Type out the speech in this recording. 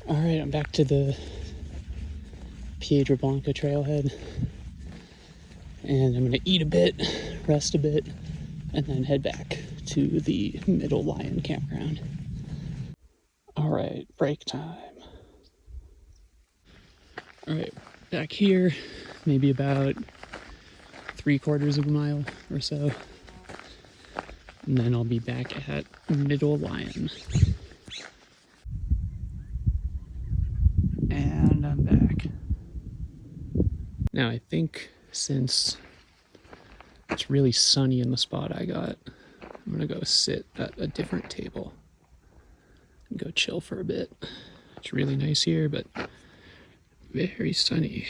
All right, I'm back to the Piedra Blanca trailhead, and I'm gonna eat a bit, rest a bit, and then head back to the Middle Lion campground. All right, break time. All right, back here, maybe about 3/4 of a mile or so, and then I'll be back at Middle Lion. And I'm back. Now I think since it's really sunny in the spot I got, I'm gonna go sit at a different table and go chill for a bit. It's really nice here, but very sunny.